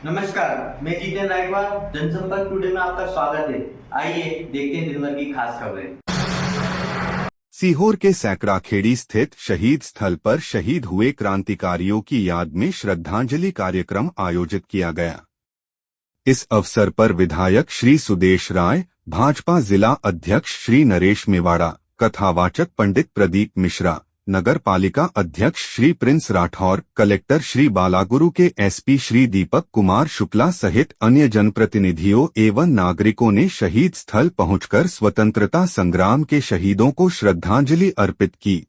नमस्कार, मैं जितेंद्र नायकवाल। जनसंपर्क टुडे में आपका स्वागत है। आइए देखते हैं दिन भर की खास खबरें। सीहोर के सैकड़ाखेड़ी स्थित शहीद स्थल पर शहीद हुए क्रांतिकारियों की याद में श्रद्धांजलि कार्यक्रम आयोजित किया गया। इस अवसर पर विधायक श्री सुदेश राय, भाजपा जिला अध्यक्ष श्री नरेश मेवाड़ा, कथावाचक पंडित प्रदीप मिश्रा, नगर पालिका अध्यक्ष श्री प्रिंस राठौर, कलेक्टर श्री बालागुरु के एसपी श्री दीपक कुमार शुक्ला सहित अन्य जनप्रतिनिधियों एवं नागरिकों ने शहीद स्थल पहुंचकर स्वतंत्रता संग्राम के शहीदों को श्रद्धांजलि अर्पित की।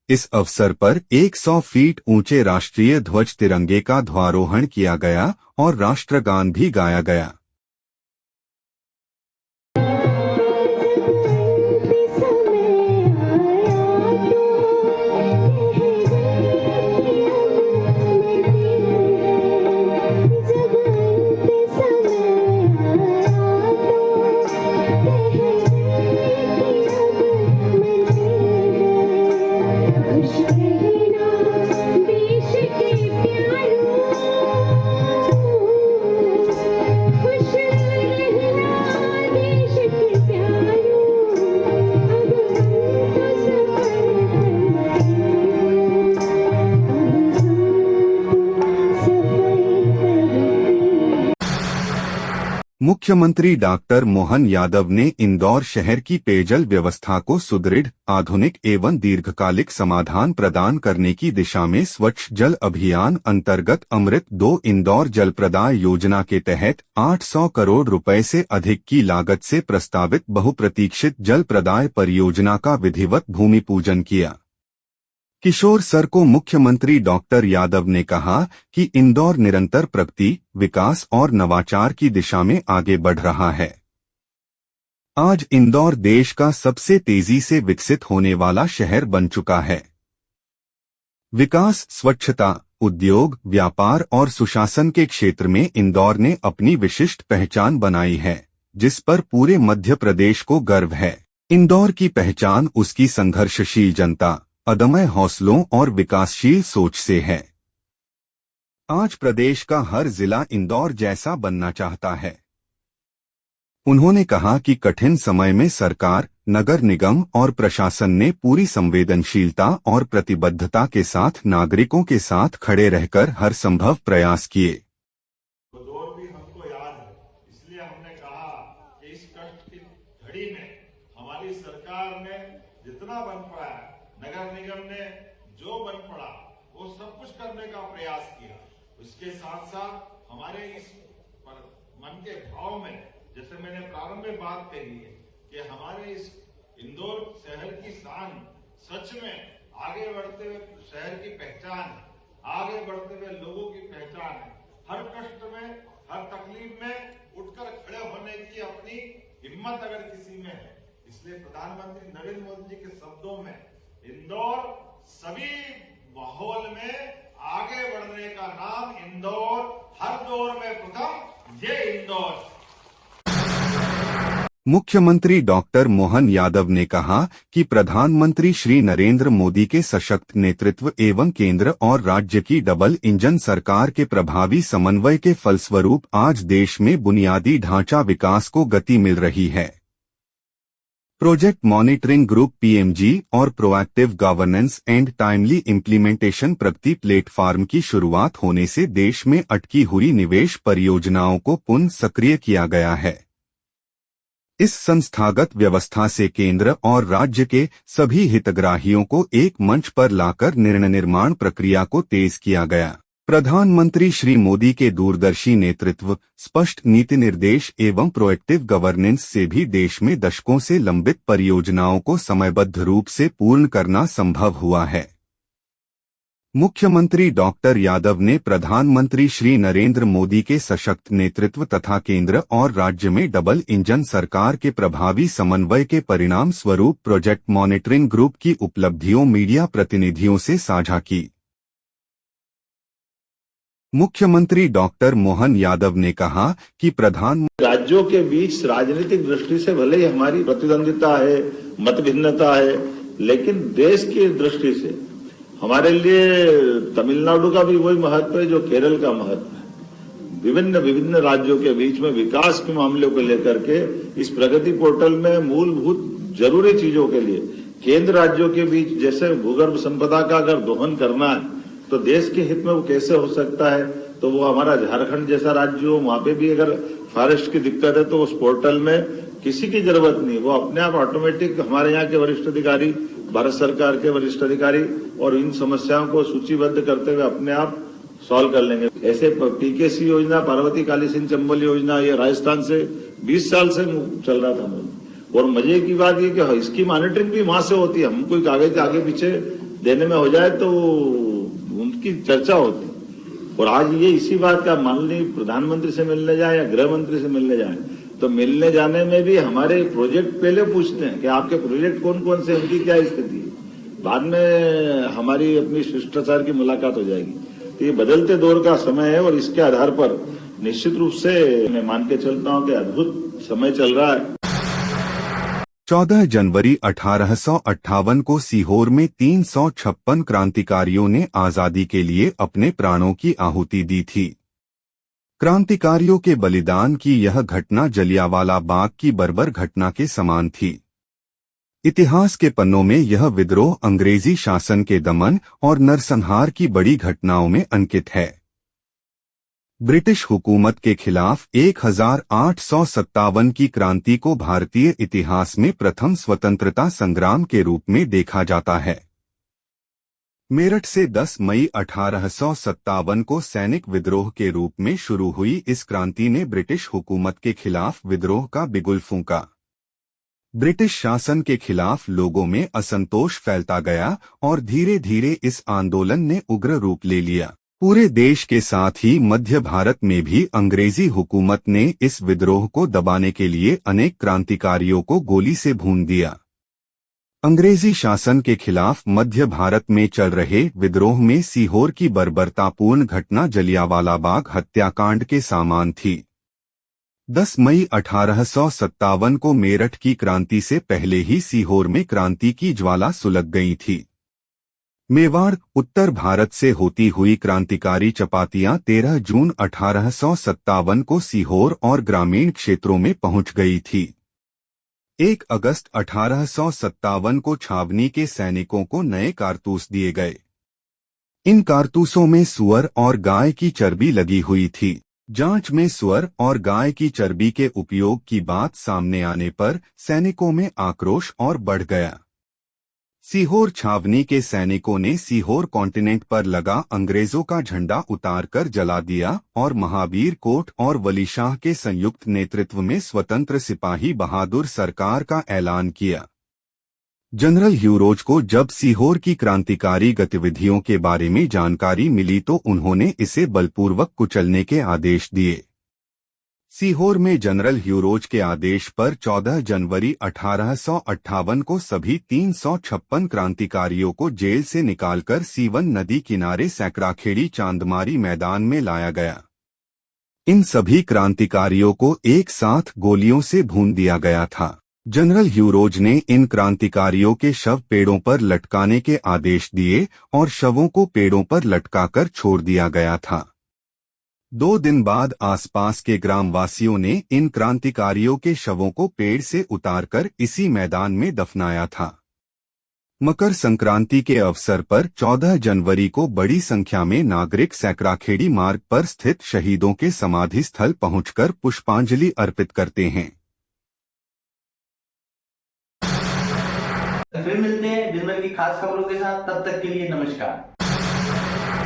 इस अवसर पर 100 फीट ऊंचे राष्ट्रीय ध्वज तिरंगे का ध्वजारोहण किया गया और राष्ट्रगान भी गाया गया। मुख्यमंत्री डॉक्टर मोहन यादव ने इंदौर शहर की पेयजल व्यवस्था को सुदृढ़, आधुनिक एवं दीर्घकालिक समाधान प्रदान करने की दिशा में स्वच्छ जल अभियान अंतर्गत अमृत 2 इंदौर जल प्रदाय योजना के तहत 800 करोड़ रुपए से अधिक की लागत से प्रस्तावित बहुप्रतीक्षित जल प्रदाय परियोजना का विधिवत भूमि पूजन किया। किशोर सर को मुख्यमंत्री डॉक्टर यादव ने कहा कि इंदौर निरंतर प्रगति, विकास और नवाचार की दिशा में आगे बढ़ रहा है। आज इंदौर देश का सबसे तेजी से विकसित होने वाला शहर बन चुका है। विकास, स्वच्छता, उद्योग, व्यापार और सुशासन के क्षेत्र में इंदौर ने अपनी विशिष्ट पहचान बनाई है, जिस पर पूरे मध्य प्रदेश को गर्व है। इंदौर की पहचान उसकी संघर्षशील जनता, अदम्य हौसलों और विकासशील सोच से है। आज प्रदेश का हर जिला इंदौर जैसा बनना चाहता है। उन्होंने कहा कि कठिन समय में सरकार, नगर निगम और प्रशासन ने पूरी संवेदनशीलता और प्रतिबद्धता के साथ नागरिकों के साथ खड़े रहकर हर संभव प्रयास किए। वो दौर भी हमको याद है, इसलिए हमने कहा कि इस कष्ट की घड़ी में हमारी सरकार ने जितना बन पाया, नगर निगम ने जो बन पड़ा वो सब कुछ करने का प्रयास किया। उसके साथ साथ हमारे इस मन के भाव में, जैसे मैंने प्रारंभ में बात कही है कि हमारे इस इंदौर शहर की शान सच में आगे बढ़ते हुए शहर की पहचान, आगे बढ़ते हुए लोगों की पहचान है। हर कष्ट में, हर तकलीफ में उठकर खड़े होने की अपनी हिम्मत अगर किसी में है, इसलिए प्रधानमंत्री नरेंद्र मोदी जी के शब्दों में इंदौर सभी माहौल में आगे बढ़ने का नाम इंदौर, हर दौर में प्रथम ये इंदौर। मुख्यमंत्री डॉक्टर मोहन यादव ने कहा कि प्रधानमंत्री श्री नरेंद्र मोदी के सशक्त नेतृत्व एवं केंद्र और राज्य की डबल इंजन सरकार के प्रभावी समन्वय के फलस्वरूप आज देश में बुनियादी ढांचा विकास को गति मिल रही है। प्रोजेक्ट मॉनिटरिंग ग्रुप पीएमजी और proactive governance and timely implementation Pragati platform की शुरुआत होने से देश में अटकी हुई निवेश परियोजनाओं को पुनः सक्रिय किया गया है। इस संस्थागत व्यवस्था से केंद्र और राज्य के सभी हितग्राहियों को एक मंच पर लाकर निर्णय निर्माण प्रक्रिया को तेज किया गया। प्रधानमंत्री श्री मोदी के दूरदर्शी नेतृत्व, स्पष्ट नीति निर्देश एवं प्रोएक्टिव गवर्नेंस से भी देश में दशकों से लंबित परियोजनाओं को समयबद्ध रूप से पूर्ण करना संभव हुआ है। मुख्यमंत्री डॉक्टर यादव ने प्रधानमंत्री श्री नरेंद्र मोदी के सशक्त नेतृत्व तथा केंद्र और राज्य में डबल इंजन सरकार के प्रभावी समन्वय के परिणाम स्वरूप प्रोजेक्ट मॉनिटरिंग ग्रुप की उपलब्धियों मीडिया प्रतिनिधियों से साझा की। मुख्यमंत्री डॉक्टर मोहन यादव ने कहा कि राज्यों के बीच राजनीतिक दृष्टि से भले ही हमारी प्रतिद्वंदिता है, मतभिन्नता है, लेकिन देश की दृष्टि से हमारे लिए तमिलनाडु का भी वही महत्व है जो केरल का महत्व है। विभिन्न विभिन्न राज्यों के बीच में विकास के मामलों को लेकर के इस प्रगति पोर्टल में मूलभूत जरूरी चीजों के लिए केंद्र राज्यों के बीच जैसे भूगर्भ संपदा का अगर दोहन करना है तो देश के हित में वो कैसे हो सकता है, तो वो हमारा झारखंड जैसा राज्य हो, वहां पे भी अगर फॉरेस्ट की दिक्कत है तो उस पोर्टल में किसी की जरूरत नहीं, वो अपने आप ऑटोमेटिक हमारे यहाँ के वरिष्ठ अधिकारी, भारत सरकार के वरिष्ठ अधिकारी और इन समस्याओं को सूचीबद्ध करते हुए अपने आप सॉल्व कर लेंगे। ऐसे पीकेसी योजना, पार्वती काली सिंह चंबल योजना, ये राजस्थान से 20 साल से चल रहा था। और मजे की बात ये कि इसकी मॉनिटरिंग भी वहां से होती है। हम कोई कागज आगे पीछे देने में हो जाए तो उनकी चर्चा होती है। और आज ये इसी बात का माननीय प्रधानमंत्री से मिलने जाए या गृह मंत्री से मिलने जाए तो मिलने जाने में भी हमारे प्रोजेक्ट पहले पूछते हैं कि आपके प्रोजेक्ट कौन कौन से, उनकी क्या स्थिति है। बाद में हमारी अपनी शिष्टाचार की मुलाकात हो जाएगी। तो ये बदलते दौर का समय है और इसके आधार पर निश्चित रूप से मैं मान के चलता हूं कि अद्भुत समय चल रहा है। 14 जनवरी 1858 को सीहोर में 356 क्रांतिकारियों ने आजादी के लिए अपने प्राणों की आहुति दी थी। क्रांतिकारियों के बलिदान की यह घटना जलियांवाला बाग की बर्बर घटना के समान थी। इतिहास के पन्नों में यह विद्रोह अंग्रेजी शासन के दमन और नरसंहार की बड़ी घटनाओं में अंकित है। ब्रिटिश हुकूमत के खिलाफ 1857 की क्रांति को भारतीय इतिहास में प्रथम स्वतंत्रता संग्राम के रूप में देखा जाता है। मेरठ से 10 मई 1857 को सैनिक विद्रोह के रूप में शुरू हुई इस क्रांति ने ब्रिटिश हुकूमत के खिलाफ विद्रोह का बिगुल फूंका। ब्रिटिश शासन के खिलाफ लोगों में असंतोष फैलता गया और धीरे धीरे इस आंदोलन ने उग्र रूप ले लिया। पूरे देश के साथ ही मध्य भारत में भी अंग्रेजी हुकूमत ने इस विद्रोह को दबाने के लिए अनेक क्रांतिकारियों को गोली से भून दिया। अंग्रेजी शासन के खिलाफ मध्य भारत में चल रहे विद्रोह में सीहोर की बर्बरतापूर्ण घटना जलियांवाला बाग हत्याकांड के समान थी। 10 मई 1857 को मेरठ की क्रांति से पहले ही सीहोर में क्रांति की ज्वाला सुलग गई थी। मेवाड़, उत्तर भारत से होती हुई क्रांतिकारी चपातियां 13 जून 1857 को सीहोर और ग्रामीण क्षेत्रों में पहुंच गई थी। 1 अगस्त 1857 को छावनी के सैनिकों को नए कारतूस दिए गए। इन कारतूसों में सुअर और गाय की चर्बी लगी हुई थी। जांच में सुअर और गाय की चर्बी के उपयोग की बात सामने आने पर सैनिकों में आक्रोश और बढ़ गया। सीहोर छावनी के सैनिकों ने सीहोर कॉन्टिनेंट पर लगा अंग्रेजों का झंडा उतारकर जला दिया और महावीर कोट और वलीशाह के संयुक्त नेतृत्व में स्वतंत्र सिपाही बहादुर सरकार का ऐलान किया। जनरल ह्यूरोज को जब सीहोर की क्रांतिकारी गतिविधियों के बारे में जानकारी मिली तो उन्होंने इसे बलपूर्वक कुचलने के आदेश दिए। सीहोर में जनरल ह्यूरोज के आदेश पर 14 जनवरी 1858 को सभी 356 क्रांतिकारियों को जेल से निकालकर सीवन नदी किनारे सैकड़ाखेड़ी चांदमारी मैदान में लाया गया। इन सभी क्रांतिकारियों को एक साथ गोलियों से भून दिया गया था। जनरल ह्यूरोज ने इन क्रांतिकारियों के शव पेड़ों पर लटकाने के आदेश दिए और शवों को पेड़ों पर लटकाकर छोड़ दिया गया था। 2 दिन बाद आसपास के ग्रामवासियों ने इन क्रांतिकारियों के शवों को पेड़ से उतारकर इसी मैदान में दफनाया था। मकर संक्रांति के अवसर पर 14 जनवरी को बड़ी संख्या में नागरिक सैकड़ाखेड़ी मार्ग पर स्थित शहीदों के समाधि स्थल पहुंचकर पुष्पांजलि अर्पित करते हैं। फिर मिलते हैं दिन भर की खास खबरों के साथ, तब तक के लिए नमस्कार।